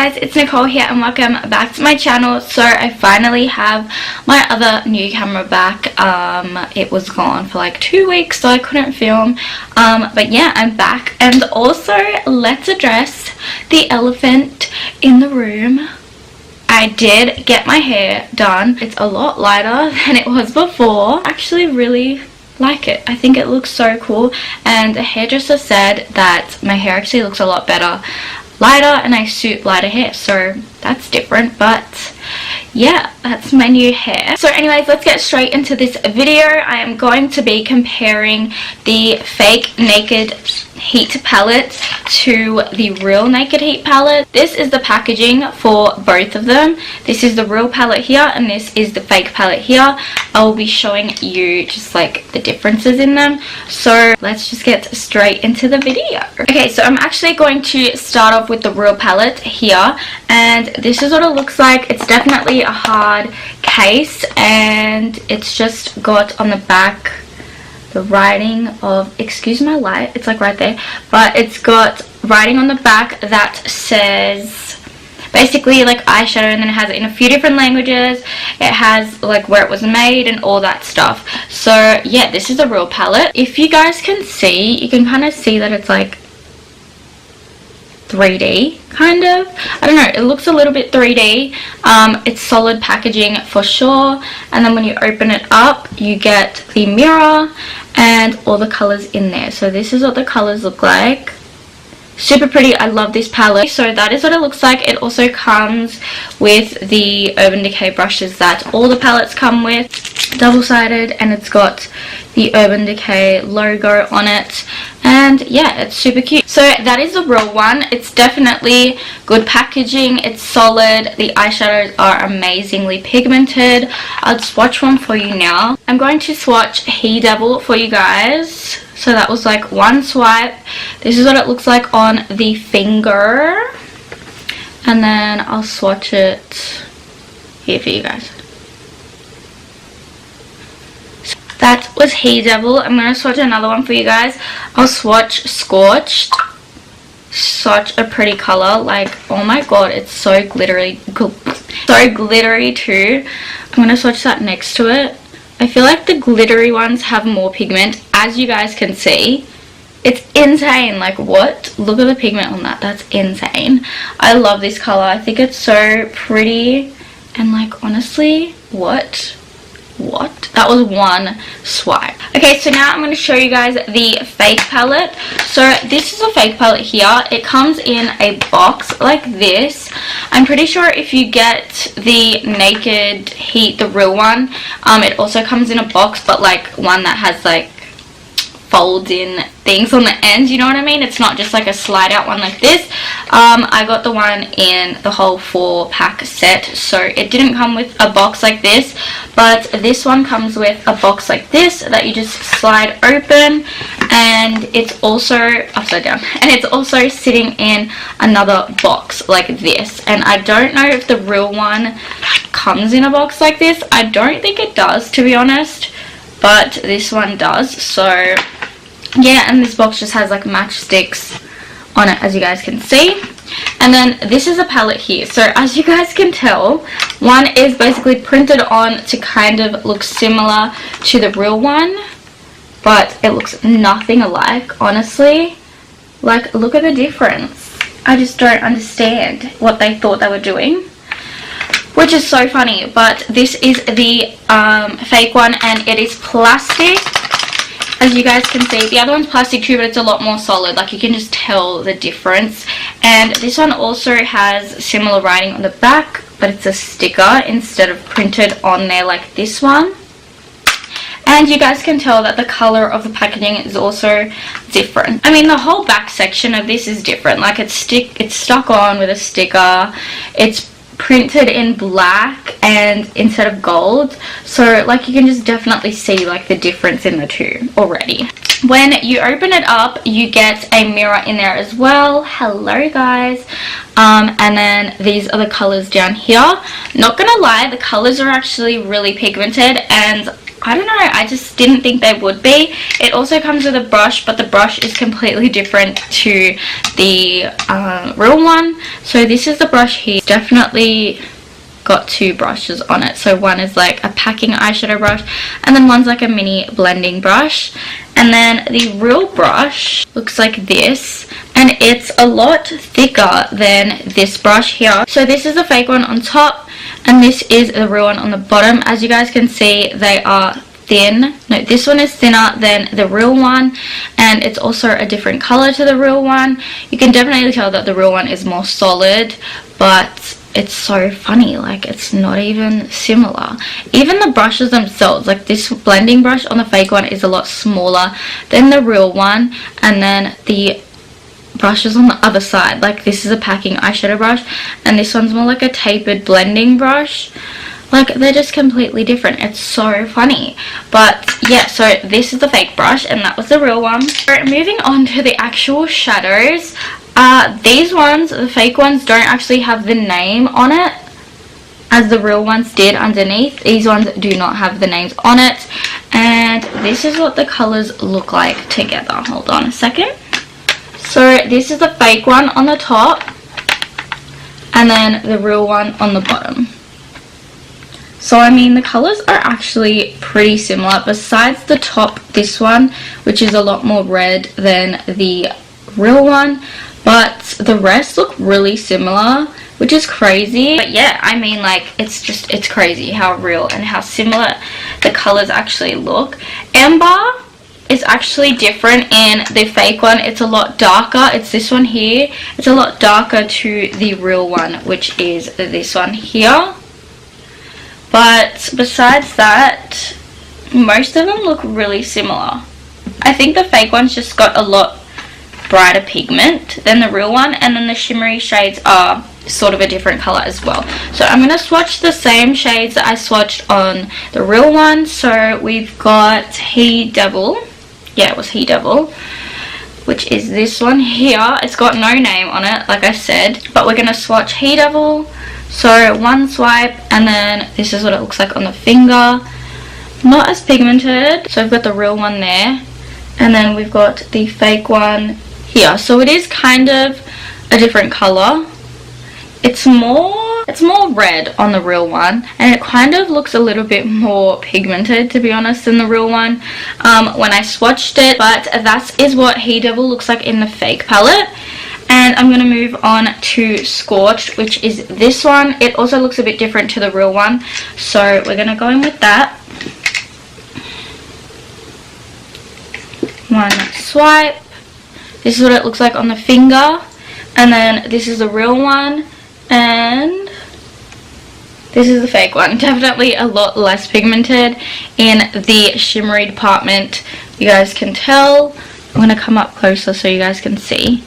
guys, it's Nicole here and welcome back to my channel. So I finally have my other new camera back. It was gone for like 2 weeks, so I couldn't film, but yeah, I'm back. And also, let's address the elephant in the room. I did get my hair done. It's a lot lighter than it was before. I actually really like it. I think it looks so cool, and the hairdresser said that my hair actually looks a lot better lighter and I suit lighter hair, so that's different. But yeah, that's my new hair. So anyways, let's get straight into this video. I am going to be comparing the fake Naked Heat palette to the real Naked Heat palette. This is the packaging for both of them. This is the real palette here and this is the fake palette here. I will be showing you just like the differences in them. So let's just get straight into the video. Okay, so I'm actually going to start off with the real palette here, and this is what it looks like. It's definitely a hard case, and it's just got on the back the writing of, excuse my light, it's like right there, but it's got writing on the back that says basically like eyeshadow, and then it has it in a few different languages. It has like where it was made and all that stuff. So yeah, this is a real palette. If you guys can see, you can kind of see that it's like 3D kind of. I don't know, it looks a little bit 3D. It's solid packaging for sure, and then when you open it up you get the mirror and all the colors in there. So this is what the colors look like. Super pretty. I love this palette. So that is what it looks like. It also comes with the Urban Decay brushes that all the palettes come with, double-sided, and it's got the Urban Decay logo on it, and yeah, it's super cute. So that is the real one. It's definitely good packaging. It's solid. The eyeshadows are amazingly pigmented. I'll swatch one for you now. I'm going to swatch He Devil for you guys. So that was like one swipe. This is what it looks like on the finger, and then I'll swatch it here for you guys. So that was He Devil. I'm going to swatch another one for you guys. I'll swatch Scorched. Such a pretty color. Like, oh my god, it's so glittery. So glittery too. I'm going to swatch that next to it. I feel like the glittery ones have more pigment, as you guys can see. It's insane. Like, what? Look at the pigment on that. That's insane. I love this color. I think it's so pretty. And like, honestly, what? That was one swipe. Okay, so now I'm going to show you guys the fake palette. So this is a fake palette here. It comes in a box like this. I'm pretty sure if you get the Naked Heat, the real one, it also comes in a box, but like one that has like folds in things on the ends, you know what I mean? It's not just like a slide out one like this. I got the one in the whole 4-pack set, so it didn't come with a box like this, but this one comes with a box like this that you just slide open, and it's also upside down, and it's also sitting in another box like this. And I don't know if the real one comes in a box like this. I don't think it does, to be honest, but this one does. So yeah, and this box just has like matchsticks on it, as you guys can see. And then this is a palette here. So as you guys can tell, one is basically printed on to kind of look similar to the real one, but it looks nothing alike, honestly. Like, look at the difference. I just don't understand what they thought they were doing, which is so funny. But this is the fake one, and it is plastic, as you guys can see. The other one's plastic too, but it's a lot more solid. Like, you can just tell the difference. And this one also has similar writing on the back, but it's a sticker instead of printed on there like this one. And you guys can tell that the color of the packaging is also different. I mean, the whole back section of this is different. Like, it's stuck on with a sticker. It's printed in black and instead of gold, so like you can just definitely see like the difference in the two already. When you open it up, you get a mirror in there as well. Hello guys. And then these are the colors down here. Not gonna lie, the colors are actually really pigmented, and I don't know, I just didn't think they would be. It also comes with a brush, but the brush is completely different to the real one. So this is the brush here. It's definitely got two brushes on it. So one is like a packing eyeshadow brush, and then one's like a mini blending brush. And then the real brush looks like this, and it's a lot thicker than this brush here. So this is the fake one on top, and this is the real one on the bottom. As you guys can see, they are thin. No, this one is thinner than the real one, and it's also a different color to the real one. You can definitely tell that the real one is more solid, but it's so funny, like it's not even similar. Even the brushes themselves, like this blending brush on the fake one is a lot smaller than the real one, and then the brushes on the other side, like this is a packing eyeshadow brush, and this one's more like a tapered blending brush. Like they're just completely different. It's so funny. But yeah, so this is the fake brush, and that was the real one. So moving on to the actual shadows. These ones, the fake ones, don't actually have the name on it as the real ones did underneath. These ones do not have the names on it, and this is what the colors look like together. Hold on a second. So this is the fake one on the top, and then the real one on the bottom. So I mean, the colors are actually pretty similar, besides the top, this one, which is a lot more red than the real one, but the rest look really similar, which is crazy. But yeah, I mean, like it's crazy how real and how similar the colors actually look. Amber is actually different in the fake one. It's a lot darker. It's this one here. It's a lot darker to the real one, which is this one here. But besides that, most of them look really similar. I think the fake one's just got a lot brighter pigment than the real one, and then the shimmery shades are sort of a different color as well. So I'm going to swatch the same shades that I swatched on the real one. So we've got He Devil. Yeah, it was He Devil, which is this one here. It's got no name on it, like I said, but we're going to swatch He Devil. So one swipe, and then this is what it looks like on the finger. Not as pigmented. So I've got the real one there, and then we've got the fake one here. So it is kind of a different color. It's more red on the real one, and it kind of looks a little bit more pigmented, to be honest, than the real one when I swatched it. But that is what He Devil looks like in the fake palette. And I'm going to move on to Scorched, which is this one. It also looks a bit different to the real one, so we're going to go in with that. One swipe. This is what it looks like on the finger, and then this is the real one, and this is the fake one. Definitely a lot less pigmented in the shimmery department. You guys can tell. I'm going to come up closer so you guys can see.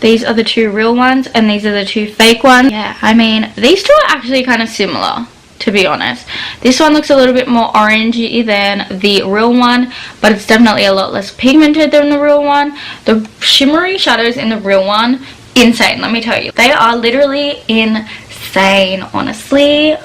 These are the two real ones, and these are the two fake ones. Yeah, I mean, these two are actually kind of similar, to be honest. This one looks a little bit more orangey than the real one, but it's definitely a lot less pigmented than the real one. The shimmery shadows in the real one, insane, let me tell you. They are literally insane, honestly,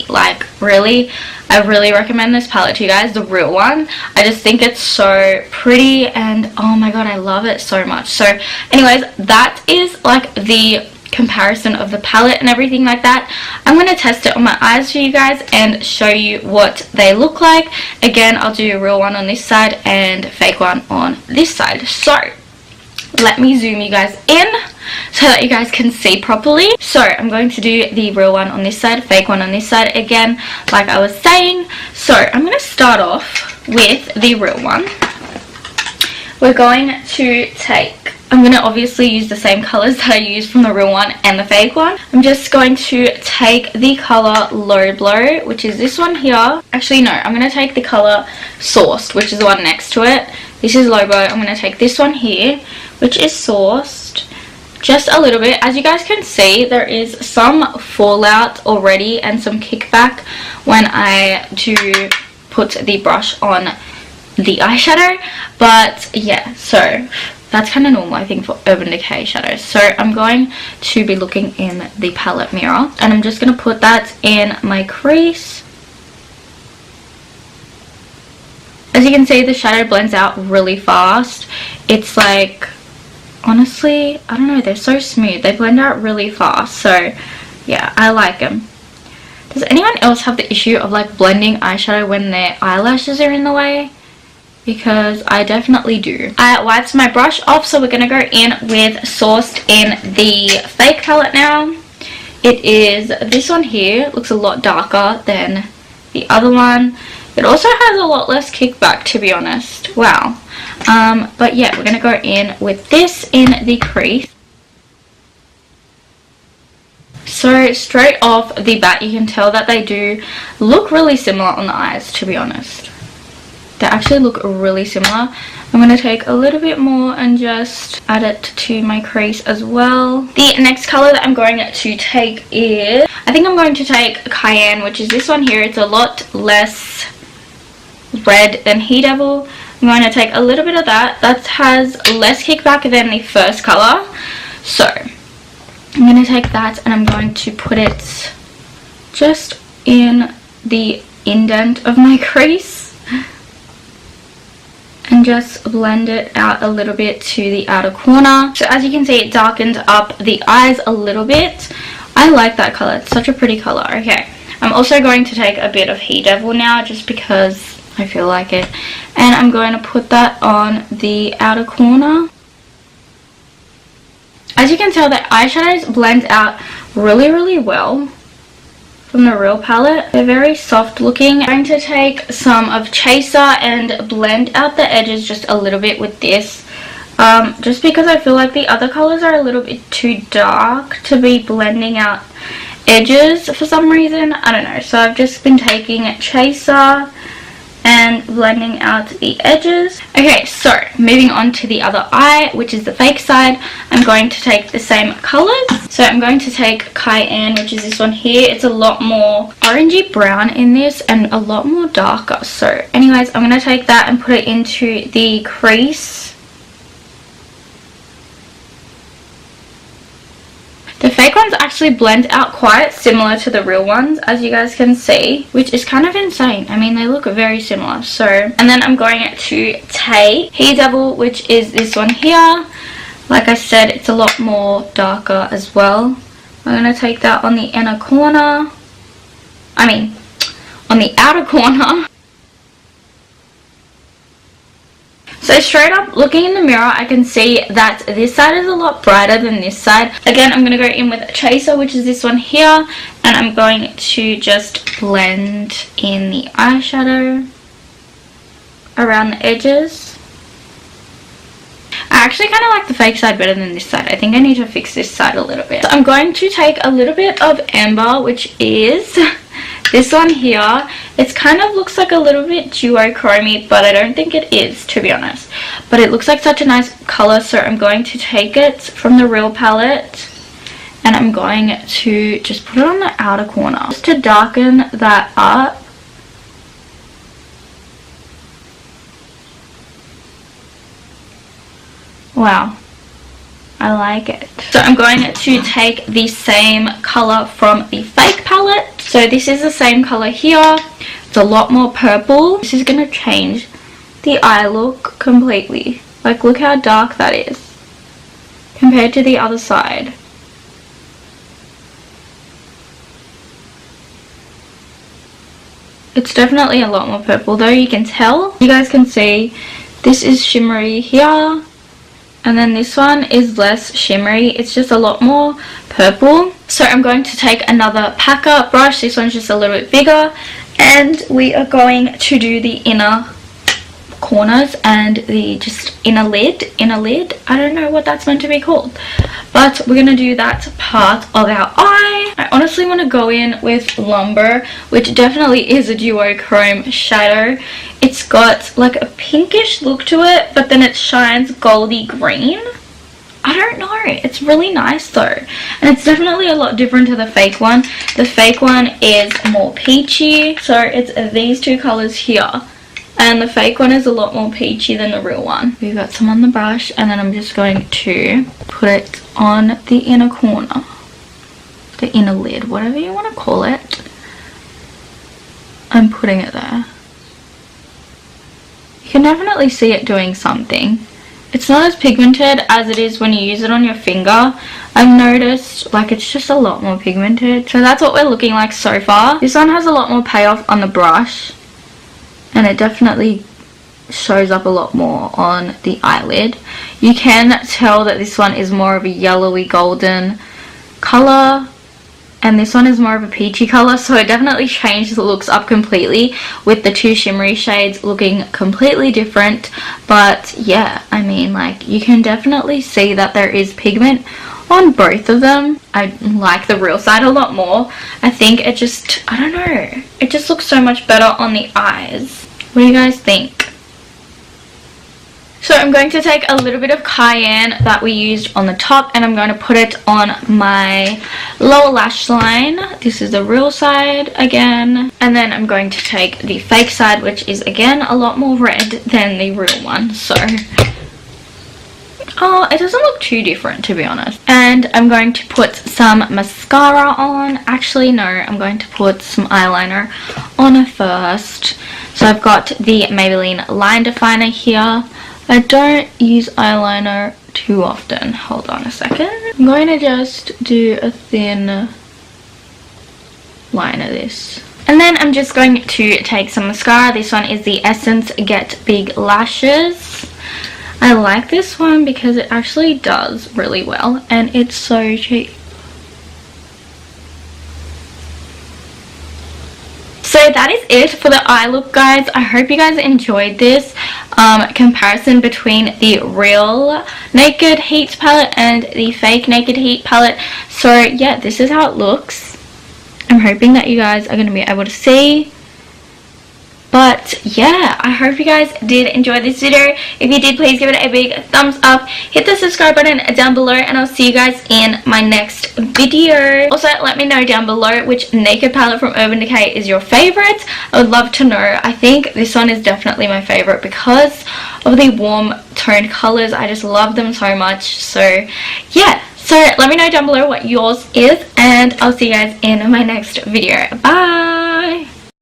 like really. I really recommend this palette to you guys, the real one. I just think it's so pretty, and oh my god, I love it so much. So anyways, that is like the comparison of the palette and everything like that. I'm going to test it on my eyes for you guys and show you what they look like. Again, I'll do a real one on this side and fake one on this side. So let me zoom you guys in so that you guys can see properly. So I'm going to do the real one on this side, fake one on this side again, like I was saying. So I'm going to start off with the real one. We're going to take, I'm going to obviously use the same colors that I used from the real one and the fake one. I'm just going to take the color Low Blow, which is this one here. Actually no, I'm going to take the color Sourced, which is the one next to it. This is Low Blow. I'm going to take this one here, which is Sourced. Just a little bit. As you guys can see, there is some fallout already and some kickback when I do put the brush on the eyeshadow, but yeah, so that's kind of normal, I think, for Urban Decay shadows. So I'm going to be looking in the palette mirror, and I'm just going to put that in my crease, As you can see, the shadow blends out really fast. It's like, honestly, I don't know, they're so smooth. They blend out really fast. So yeah, I like them. Does anyone else have the issue of like blending eyeshadow when their eyelashes are in the way? Because I definitely do. I wiped my brush off, so we're going to go in with Sourced in the fake palette now. It is this one here. It looks a lot darker than the other one. It also has a lot less kickback, to be honest. Wow. But yeah, we're going to go in with this in the crease. So straight off the bat, you can tell that they do look really similar on the eyes, to be honest. They actually look really similar. I'm going to take a little bit more and just add it to my crease as well. The next colour that I'm going to take is, I think I'm going to take Cayenne, which is this one here. It's a lot less red than He Devil. I'm going to take a little bit of that. That has less kickback than the first colour. So I'm going to take that and I'm going to put it just in the indent of my crease. And just blend it out a little bit to the outer corner. So as you can see, it darkened up the eyes a little bit. I like that color. It's such a pretty color. Okay, I'm also going to take a bit of He Devil now, just because I feel like it. And I'm going to put that on the outer corner. As you can tell, the eyeshadows blend out really, really well from the real palette. They're very soft looking. I'm going to take some of Chaser and blend out the edges just a little bit with this. Just because I feel like the other colors are a little bit too dark to be blending out edges for some reason. I don't know. So I've just been taking Chaser and blending out the edges. Okay, so moving on to the other eye, which is the fake side. I'm going to take the same colors. So I'm going to take Cayenne, which is this one here. It's a lot more orangey brown in this and a lot more darker. So anyways, I'm going to take that and put it into the crease. The fake ones actually blend out quite similar to the real ones, as you guys can see, which is kind of insane. I mean, they look very similar. So, and then I'm going to take He Devil, which is this one here. Like I said, it's a lot more darker as well. I'm going to take that on the inner corner. I mean, on the outer corner. So straight up, looking in the mirror, I can see that this side is a lot brighter than this side. Again, I'm going to go in with Chaser, which is this one here. And I'm going to just blend in the eyeshadow around the edges. I actually kind of like the fake side better than this side. I think I need to fix this side a little bit. So I'm going to take a little bit of Amber, which is this one here. It kind of looks like a little bit duochromy, but I don't think it is, to be honest. But it looks like such a nice color, so I'm going to take it from the real palette and I'm going to just put it on the outer corner just to darken that up. Wow, I like it. So I'm going to take the same color from the fake palette. So this is the same color here. It's a lot more purple. This is going to change the eye look completely. Like, look how dark that is compared to the other side. It's definitely a lot more purple, though. You can tell. You guys can see this is shimmery here. And then this one is less shimmery. It's just a lot more purple. So I'm going to take another packer brush. This one's just a little bit bigger. And we are going to do the inner corners and the just inner lid. I don't know what that's meant to be called. But we're going to do that part of our eye. I honestly want to go in with Lumber, which definitely is a duochrome shadow. It's got like a pinkish look to it, but then it shines goldy green. I don't know. It's really nice though. And it's definitely a lot different to the fake one. The fake one is more peachy. So it's these two colors here. And the fake one is a lot more peachy than the real one. We've got some on the brush, and then I'm just going to put it on the inner corner. The inner lid, whatever you want to call it. I'm putting it there. can definitely see it doing something. It's not as pigmented as it is when you use it on your finger. I've noticed, like, it's just a lot more pigmented. So that's what we're looking like so far. This one has a lot more payoff on the brush, and it definitely shows up a lot more on the eyelid. You can tell that this one is more of a yellowy golden color, and this one is more of a peachy color, so it definitely changed the looks up completely with the two shimmery shades looking completely different. But yeah, I mean, like, you can definitely see that there is pigment on both of them. I like the real side a lot more. I think it just, I don't know, it just looks so much better on the eyes. What do you guys think? So I'm going to take a little bit of Cayenne that we used on the top, and I'm going to put it on my lower lash line. This is the real side again. And then I'm going to take the fake side, which is again a lot more red than the real one. So, oh, it doesn't look too different, to be honest. And I'm going to put some mascara on. Actually, no, I'm going to put some eyeliner on first. So I've got the Maybelline Line Definer here. I don't use eyeliner too often. Hold on a second. I'm going to just do a thin line of this. And then I'm just going to take some mascara. This one is the Essence Get Big Lashes. I like this one because it actually does really well, and it's so cheap. So that is it for the eye look, guys. I hope you guys enjoyed this comparison between the real Naked Heat palette and the fake Naked Heat palette. So yeah, this is how it looks. I'm hoping that you guys are going to be able to see. But yeah, I hope you guys did enjoy this video. If you did, please give it a big thumbs up. Hit the subscribe button down below, and I'll see you guys in my next video. Also, let me know down below which naked palette from Urban Decay is your favorite. I would love to know. I think this one is definitely my favorite because of the warm toned colors. I just love them so much. So yeah, so let me know down below what yours is, and I'll see you guys in my next video. Bye!